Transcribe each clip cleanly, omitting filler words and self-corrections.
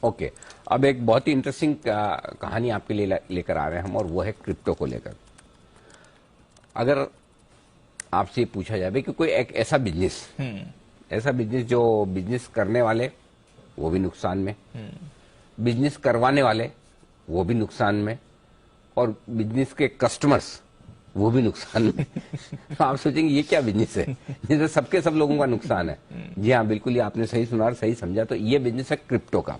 Okay, अब एक बहुत ही इंटरेस्टिंग कहानी आपके लिए लेकर आ रहे हैं हम, और वो है क्रिप्टो को लेकर। अगर आपसे पूछा जाए कि कोई एक ऐसा बिजनेस जो बिजनेस करने वाले वो भी नुकसान में, बिजनेस करवाने वाले वो भी नुकसान में, और बिजनेस के कस्टमर्स वो भी नुकसान में। तो आप सोचेंगे ये क्या बिजनेस है जिसमें सबके सब लोगों का नुकसान है। जी हाँ, बिल्कुल, ये आपने सही सुना और सही समझा। तो ये बिजनेस है क्रिप्टो का,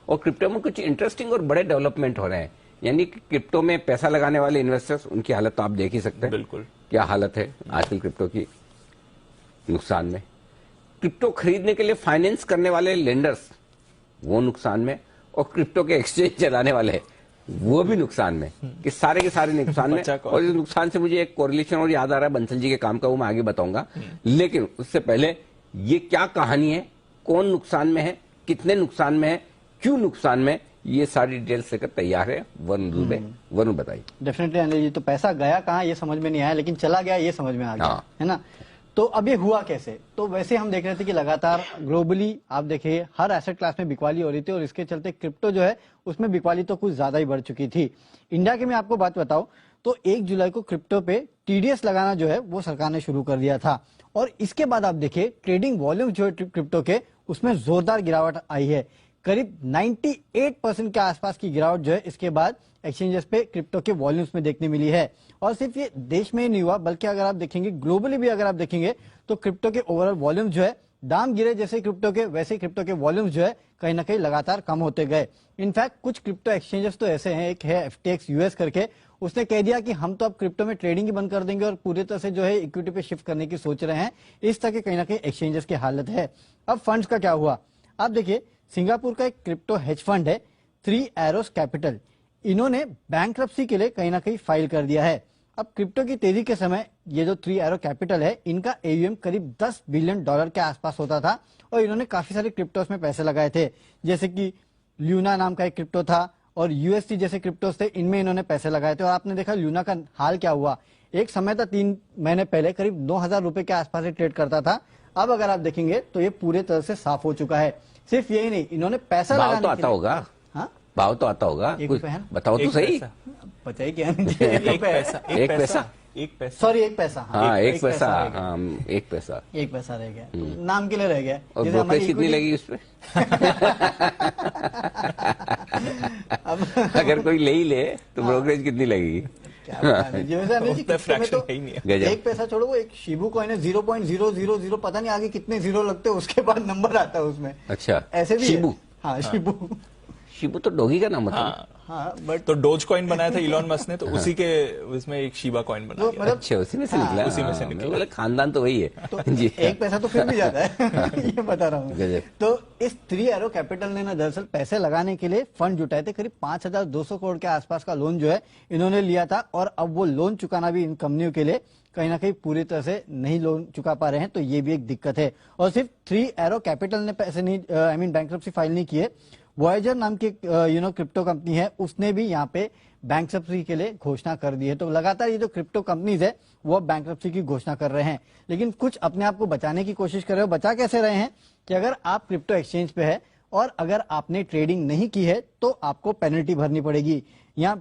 और क्रिप्टो में कुछ इंटरेस्टिंग और बड़े डेवलपमेंट हो रहे हैं। यानी कि क्रिप्टो में पैसा लगाने वाले इन्वेस्टर्स, उनकी हालत तो आप देख ही सकते हैं। बिल्कुल, क्या हालत है आजकल क्रिप्टो की, नुकसान में। क्रिप्टो खरीदने के लिए फाइनेंस करने वाले लेंडर्स वो नुकसान में, और क्रिप्टो के एक्सचेंज चलाने वाले वो भी नुकसान में, कि सारे के सारे नुकसान में। और इस नुकसान से मुझे एक कोरिलेशन और याद आ रहा है बंसल जी के काम का, वो मैं आगे बताऊंगा। लेकिन उससे पहले ये क्या कहानी है, कौन नुकसान में है, कितने नुकसान में है, क्यों नुकसान में, ये सारी डिटेल्स लेकर तैयार है वरुण दुबे। वरुण बताइए। डेफिनेटली अनिल जी, तो पैसा गया कहाँ ये समझ में नहीं आया, लेकिन चला गया ये समझ में आ गया, है ना। तो अब ये हुआ कैसे? तो वैसे हम देख रहे थे कि लगातार ग्लोबली आप देखिए हर एसेट क्लास में बिकवाली हो रही थी, और इसके चलते क्रिप्टो जो है उसमें बिकवाली तो कुछ ज्यादा ही बढ़ चुकी थी। इंडिया की मैं आपको बात बताऊं तो 1 जुलाई को क्रिप्टो पे टीडीएस लगाना जो है वो सरकार ने शुरू कर दिया था, और इसके बाद आप देखिए ट्रेडिंग वॉल्यूम जो है क्रिप्टो के उसमें जोरदार गिरावट आई है। करीब 98% के आसपास की गिरावट जो है इसके बाद एक्सचेंजेस पे क्रिप्टो के वॉल्यूम्स में देखने मिली है। और सिर्फ ये देश में ही नहीं हुआ, बल्कि अगर आप देखेंगे ग्लोबली भी अगर आप देखेंगे तो क्रिप्टो के ओवरऑल वॉल्यूम जो है, दाम गिरे जैसे क्रिप्टो के वैसे क्रिप्टो के वॉल्यूम्स जो है कहीं ना कहीं लगातार कम होते गए। इनफैक्ट कुछ क्रिप्टो एक्सचेंजेस तो ऐसे हैं, एक है FTX यूएस करके, उसने कह दिया कि हम तो अब क्रिप्टो में ट्रेडिंग ही बंद कर देंगे और पूरी तरह से जो है इक्विटी पे शिफ्ट करने की सोच रहे हैं। इस तरह के कहीं ना कहीं एक्सचेंजेस की हालत है। अब फंड्स का क्या हुआ, आप देखिए सिंगापुर का एक क्रिप्टो हेज फंड है 3 एरोस कैपिटल, इन्होंने बैंक्रप्सी के लिए कहीं ना कहीं फाइल कर दिया है। अब क्रिप्टो की तेजी के समय ये जो 3 एरो कैपिटल है इनका AUM करीब $10 बिलियन के आसपास होता था, और इन्होंने काफी सारे क्रिप्टोस में पैसे लगाए थे, जैसे कि ल्यूना नाम का एक क्रिप्टो था और UST जैसे क्रिप्टोस थे, इनमें इन्होंने पैसे लगाए थे। और आपने देखा ल्यूना का हाल क्या हुआ, एक समय था 3 महीने पहले करीब 9,000 रुपए के आसपास ही ट्रेड करता था। अब अगर आप देखेंगे तो ये पूरे तरह से साफ हो चुका है। सिर्फ यही नहीं, इन्होंने पैसा लगाने तो आता होगा, हाँ भाव तो आता होगा, कुछ बताओ तो सही। बताइए क्या? एक पैसा, सॉरी 1 पैसा, हाँ 1 पैसा, हाँ 1 पैसा, 1 पैसा रह गया, नाम के लिए रह गया। और ब्रोकरेज कितनी लगी उस पे? अगर कोई ले ही ले तो ब्रोकरेज कितनी लगेगी? एक पैसा छोड़ो, वो एक शिबू कॉइन है 0.000, पता नहीं आगे कितने जीरो लगते हैं, उसके बाद नंबर आता है उसमें। अच्छा, ऐसे भी शिबू, हाँ शिबू, शिबू तो डॉगी का नाम होता हाँ, बट तो डोज कॉइन बनाया था इलॉन मस्क ने, तो उसी के उसमें एक शिबा कॉइन बनाया गया। अच्छा, उसी में से निकला, उसी में से निकला। खानदान तो वही है। तो जी 1 पैसा तो फिर भी जाता है। ये बता रहा हूँ। तो इस 3 एरो कैपिटल ने ना दरअसल पैसे लगाने के लिए फंड जुटाए थे, करीब 5,200 करोड़ के आसपास का लोन जो है इन्होंने लिया था, और अब वो लोन चुकाना भी इन कंपनियों के लिए कहीं ना कहीं पूरी तरह से नहीं लोन चुका पा रहे हैं, तो ये भी एक दिक्कत है। और सिर्फ 3 एरो कैपिटल ने पैसे नहीं बैंक्रप्सी फाइल नहीं किए, वॉयेजर नाम की क्रिप्टो कंपनी है, उसने भी यहाँ पे बैंक्रप्सी के लिए घोषणा कर दी है। तो लगातार ये जो क्रिप्टो कंपनीज है वो बैंक्रप्सी की घोषणा कर रहे हैं, लेकिन कुछ अपने आप को बचाने की कोशिश कर रहे हो। बचा कैसे रहे हैं कि अगर आप क्रिप्टो एक्सचेंज पे है और अगर आपने ट्रेडिंग नहीं की है तो आपको पेनल्टी भरनी पड़ेगी। यहाँ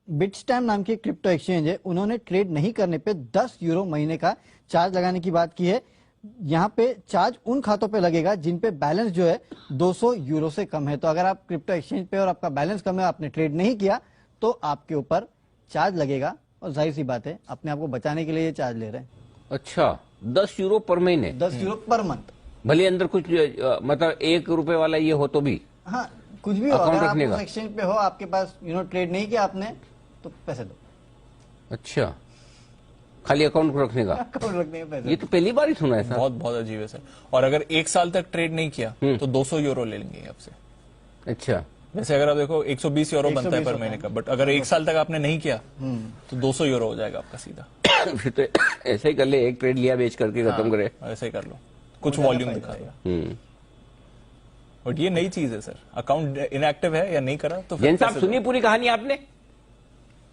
बिटस्टैम नाम की क्रिप्टो एक्सचेंज है, उन्होंने ट्रेड नहीं करने पे €10 महीने का चार्ज लगाने की बात की है। यहाँ पे चार्ज उन खातों पे लगेगा जिन पे बैलेंस जो है €200 से कम है। तो अगर आप क्रिप्टो एक्सचेंज पे और आपका बैलेंस कम है, आपने ट्रेड नहीं किया, तो आपके ऊपर चार्ज लगेगा, और जाहिर सी बात है अपने आप को बचाने के लिए ये चार्ज ले रहे हैं। अच्छा, €10 पर महीने, €10 पर मंथ, भले अंदर कुछ मतलब ₹1 वाला ये हो तो भी, हाँ कुछ भी हो, अगर आप उस एक्सचेंज पे हो, आपके पास ट्रेड नहीं किया आपने, तो पैसे दो। अच्छा, खाली अकाउंट रखने का, पैसे। ये तो पहली बार ही सुना है सर। बहुत अजीब है सर। और अगर 1 साल तक ट्रेड नहीं किया तो €200 ले लेंगे आपसे। अच्छा, वैसे अगर आप देखो €120 बनता है पर महीने का, बट अगर 1 साल तक आपने नहीं किया तो €200 हो जाएगा आपका सीधा। फिर तो ऐसे ही कर ले, एक ट्रेड लिया बेच करके खत्म करे, ऐसे ही कर लो, कुछ वॉल्यूम दिखाएगा। बट ये नई चीज है सर, अकाउंट इनएक्टिव है या नहीं करा तो जैन साहब सुनिए पूरी कहानी आपने।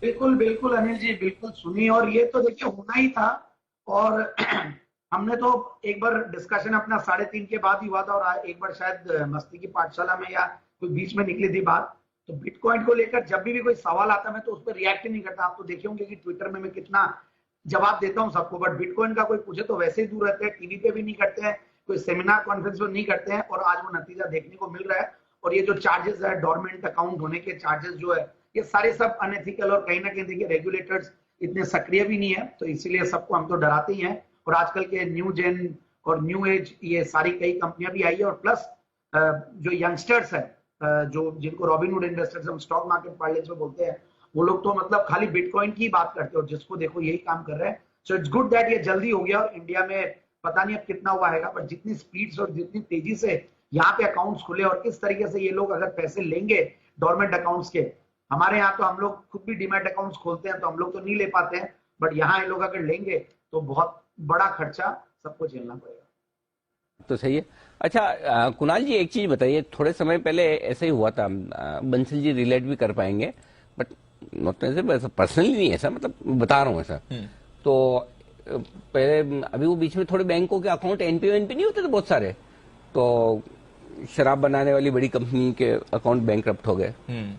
बिल्कुल बिल्कुल अनिल जी, बिल्कुल सुनी, और ये तो देखिए होना ही था। और हमने तो एक बार डिस्कशन अपना 3:30 के बाद ही हुआ था, और एक बार शायद मस्ती की पाठशाला में या कोई बीच में निकली थी बात, तो बिटकॉइन को लेकर जब भी कोई सवाल आता मैं तो उस पर रिएक्ट ही नहीं करता। आप तो देखे होंगे कि ट्विटर में मैं कितना जवाब देता हूं सबको, बट बिटकॉइन का कोई पूछे तो वैसे ही दूर रहते हैं, टीवी पे भी नहीं करते हैं, कोई सेमिनार कॉन्फ्रेंस में नहीं करते हैं, और आज वो नतीजा देखने को मिल रहा है। और ये जो चार्जेस है, डोरमेंट अकाउंट होने के चार्जेस जो है, ये सारे सब अनएथिकल, और कहीं ना कहीं देखिए रेगुलेटर्स इतने सक्रिय भी नहीं है, तो इसीलिए सबको हम तो डराते ही हैं। और आजकल के न्यू जेन और न्यू एज ये सारी कई कंपनियां भी आई है, और प्लस जो यंगस्टर्स है, जो जिनको रॉबिनहुड इन्वेस्टर्स हम स्टॉक मार्केट पार्लेंस में बोलते हैं, वो लोग तो मतलब खाली बिटकॉइन की बात करते हैं, और जिसको देखो यही काम कर रहे हैं। सो इट्स गुड दैट ये जल्दी हो गया, और इंडिया में पता नहीं अब कितना हुआ है, पर जितनी स्पीड और जितनी तेजी से यहाँ पे अकाउंट्स खुले, और किस तरीके से ये लोग अगर पैसे लेंगे डोरमेंट अकाउंट्स के, हमारे यहाँ तो हम लोग खुद भी डीमैट अकाउंट्स खोलते हैं तो हम लोग तो नहीं ले पाते हैं, बट यहाँ ये लोग अगर लेंगे तो बहुत बड़ा खर्चा सबको झेलना पड़ेगा। तो सही है। अच्छा कुणाल जी, एक चीज बताइए, थोड़े समय पहले ऐसे ही हुआ था, बंसल जी रिलेट भी कर पाएंगे, बट नॉट ऐसे पर्सनली नहीं ऐसा, मतलब बता रहा हूँ ऐसा। तो पहले अभी वो बीच में थोड़े बैंकों के अकाउंट एनपीओ नहीं होते थे बहुत सारे, तो शराब बनाने वाली बड़ी कंपनी के अकाउंट बैंकरप्ट हो गए,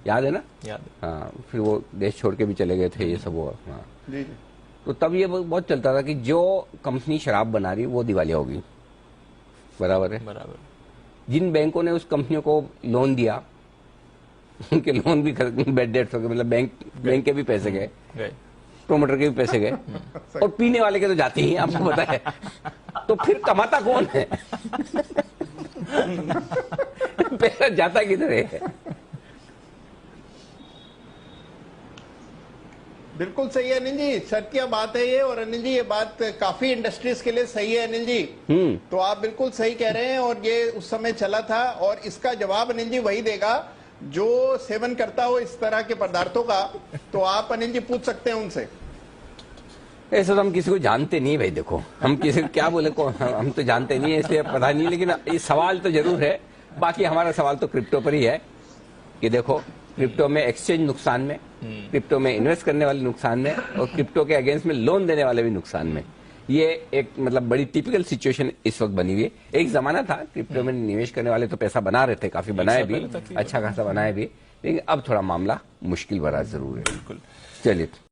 याद है ना? याद है। हाँ, फिर वो देश छोड़ के भी चले गए थे, ये सब हुआ। हाँ, तो तब ये बहुत चलता था कि जो कंपनी शराब बना रही वो दिवालिया होगी, बराबर है। बराबर। जिन बैंकों ने उस कंपनियों को लोन दिया उनके लोन भी बैड डेट्स हो गए, मतलब बैंक के भी पैसे गए, प्रोमोटर के भी पैसे गए, और पीने वाले के तो जाते ही, आपको पता है। तो फिर कमाता कौन है? पैसा जाता किधर है? बिल्कुल सही है अनिल जी, सत्य बात है ये। और अनिल जी, ये बात काफी इंडस्ट्रीज के लिए सही है अनिल जी। तो आप बिल्कुल सही कह रहे हैं, और ये उस समय चला था, और इसका जवाब अनिल जी वही देगा जो सेवन करता हो इस तरह के पदार्थों का। तो आप अनिल जी पूछ सकते हैं उनसे। ऐसा तो हम किसी को जानते नहीं भाई, देखो हम किसी को क्या बोले को, हम तो जानते नहीं है, इसलिए पता नहीं। लेकिन ये सवाल तो जरूर है। बाकी हमारा सवाल तो क्रिप्टो पर ही है कि देखो, क्रिप्टो में एक्सचेंज नुकसान में, क्रिप्टो में इन्वेस्ट करने वाले नुकसान में, और क्रिप्टो के अगेंस्ट में लोन देने वाले भी नुकसान में। ये एक मतलब बड़ी टिपिकल सिचुएशन इस वक्त बनी हुई है। एक जमाना था क्रिप्टो में निवेश करने वाले तो पैसा बना रहे थे, काफी बनाए भी, अच्छा खासा बनाए भी, लेकिन अब थोड़ा मामला मुश्किल भरा जरूर है। बिल्कुल। चलिए।